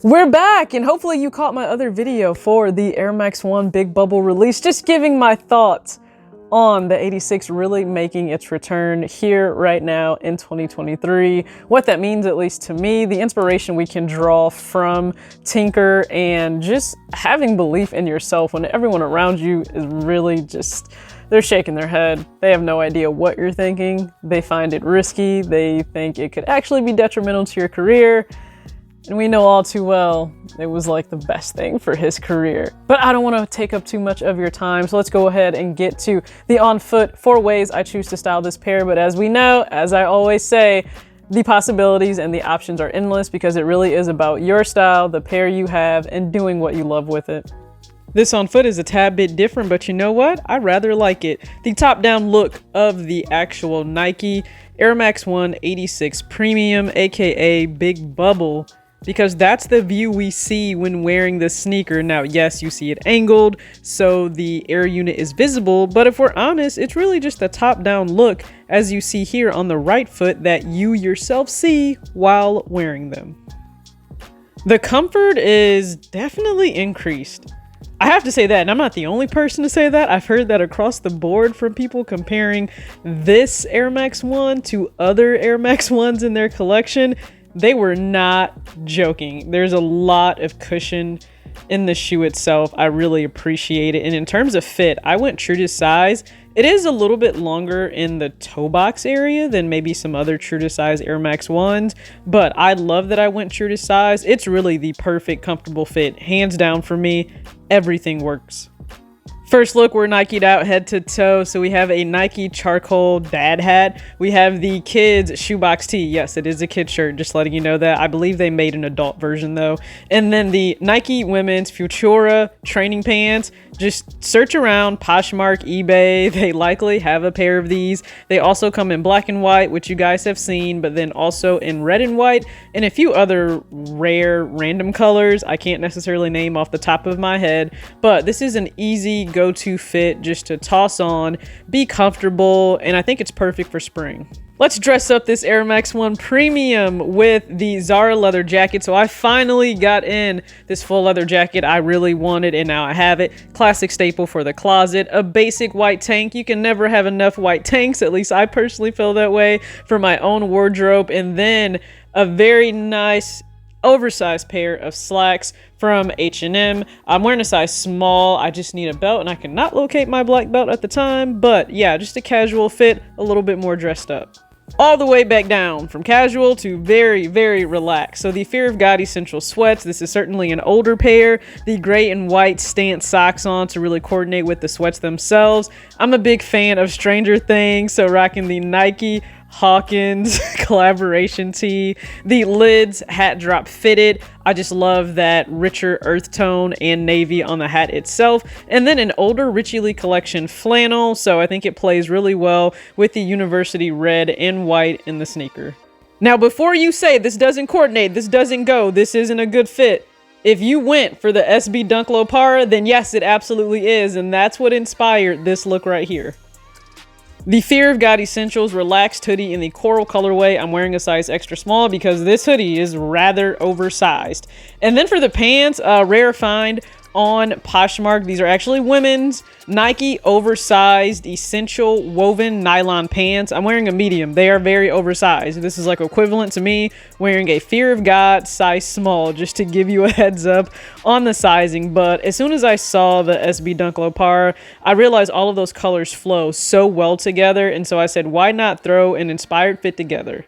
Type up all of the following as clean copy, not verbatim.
We're back, and hopefully you caught my other video for the Air Max 1 Big Bubble release, just giving my thoughts on the 86 really making its return here right now in 2023. What that means, at least to me, the inspiration we can draw from Tinker, and just having belief in yourself when everyone around you is really just, they're shaking their head. They have no idea what you're thinking. They find it risky. They think it could actually be detrimental to your career. And we know all too well, it was like the best thing for his career. But I don't want to take up too much of your time, so let's go ahead and get to the on foot 4 ways I choose to style this pair. But as we know, as I always say, the possibilities and the options are endless because it really is about your style, the pair you have, and doing what you love with it. This on foot is a tad bit different, but you know what? I rather like it. The top-down look of the actual Nike Air Max 1 86 Premium, aka Big Bubble, because that's the view we see when wearing this sneaker. Now, yes, you see it angled, so the air unit is visible, but if we're honest, it's really just a top-down look, as you see here on the right foot, that you yourself see while wearing them. The comfort is definitely increased. I have to say that, and I'm not the only person to say that. I've heard that across the board from people comparing this Air Max 1 to other Air Max 1s in their collection. They were not joking. There's a lot of cushion in the shoe itself. I really appreciate it. And in terms of fit, I went true to size. It is a little bit longer in the toe box area than maybe some other true to size Air Max 1s, but I love that I went true to size. It's really the perfect, comfortable fit. Hands down for me, everything works. First look, we're Nike'd out head to toe. So we have a Nike charcoal dad hat. We have the kids shoebox tee. Yes, it is a kid shirt, just letting you know that. I believe they made an adult version though. And then the Nike women's Futura training pants. Just search around Poshmark, eBay. They likely have a pair of these. They also come in black and white, which you guys have seen, but then also in red and white and a few other rare random colors I can't necessarily name off the top of my head. But this is an easy go-to fit just to toss on, be comfortable, and I think it's perfect for spring. Let's dress up this Air Max 1 Premium with the Zara leather jacket. So I finally got in this full leather jacket I really wanted, and now I have it. Classic staple for the closet. A basic white tank. You can never have enough white tanks, at least I personally feel that way, for my own wardrobe. And then a very nice oversized pair of slacks from H&M. I'm wearing a size small. I just need a belt, and I cannot locate my black belt at the time. But yeah, just a casual fit, a little bit more dressed up. All the way back down from casual to very, very relaxed. So the Fear of God Essential sweats. This is certainly an older pair. The gray and white stance socks on to really coordinate with the sweats themselves. I'm a big fan of Stranger Things, so rocking the Nike Hawkins collaboration tee. The lids hat drop fitted. I just love that richer earth tone and navy on the hat itself. And then an older Richie Lee collection flannel, so I think it plays really well with the university red and white in the sneaker. Now, before you say this doesn't coordinate, this doesn't go, this isn't a good fit, if you went for the SB Dunk Low Para, then yes, it absolutely is, and that's what inspired this look right here. The Fear of God Essentials relaxed hoodie in the coral colorway. I'm wearing a size extra small because this hoodie is rather oversized. And then for the pants, rare find on Poshmark. These are actually women's Nike oversized essential woven nylon pants. I'm wearing a medium. They are very oversized. This is like equivalent to me wearing a Fear of God size small, just to give you a heads up on the sizing. But as soon as I saw the SB Dunk Low Para, I realized all of those colors flow so well together. And so I said, why not throw an inspired fit together?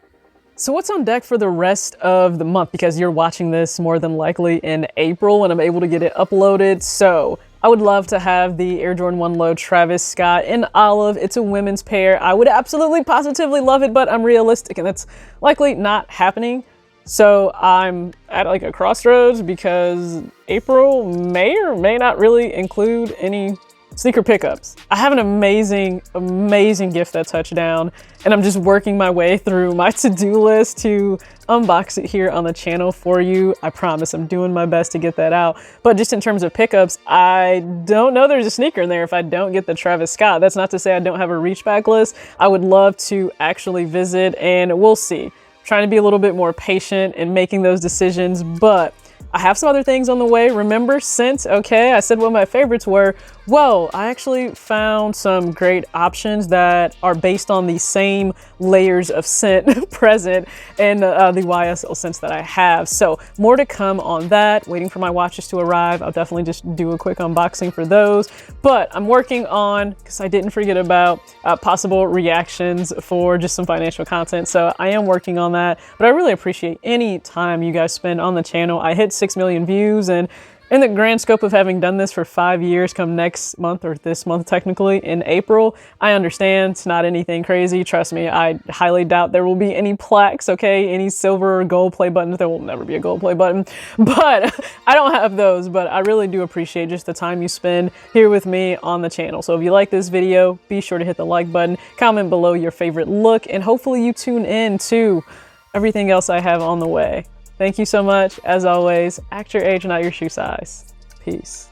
So what's on deck for the rest of the month? Because you're watching this more than likely in April when I'm able to get it uploaded. So I would love to have the Air Jordan 1 Low Travis Scott in olive. It's a women's pair. I would absolutely positively love it, but I'm realistic and it's likely not happening. So I'm at like a crossroads because April may or may not really include any sneaker pickups. I have an amazing gift that touched down, and I'm just working my way through my to-do list to unbox it here on the channel for you. I promise I'm doing my best to get that out. But just in terms of pickups, I don't know there's a sneaker in there if I don't get the Travis Scott. That's not to say I don't have a reach back list. I would love to actually visit, and we'll see. Trying to be a little bit more patient in making those decisions, but I have some other things on the way. Remember scent? Okay, I said what my favorites were. Well, I actually found some great options that are based on the same layers of scent present in the YSL scents that I have. So more to come on that. Waiting for my watches to arrive. I'll definitely just do a quick unboxing for those. But I'm working on, because I didn't forget about possible reactions for just some financial content. So I am working on that. But I really appreciate any time you guys spend on the channel. I hit 6 million views, and in the grand scope of having done this for 5 years, come next month, or this month technically, in April, I understand it's not anything crazy. Trust me, I highly doubt there will be any plaques, okay? Any silver or gold play buttons. There will never be a gold play button, but I don't have those. But I really do appreciate just the time you spend here with me on the channel. So if you like this video, be sure to hit the like button, comment below your favorite look, and hopefully you tune in to everything else I have on the way. Thank you so much. As always, act your age, not your shoe size. Peace.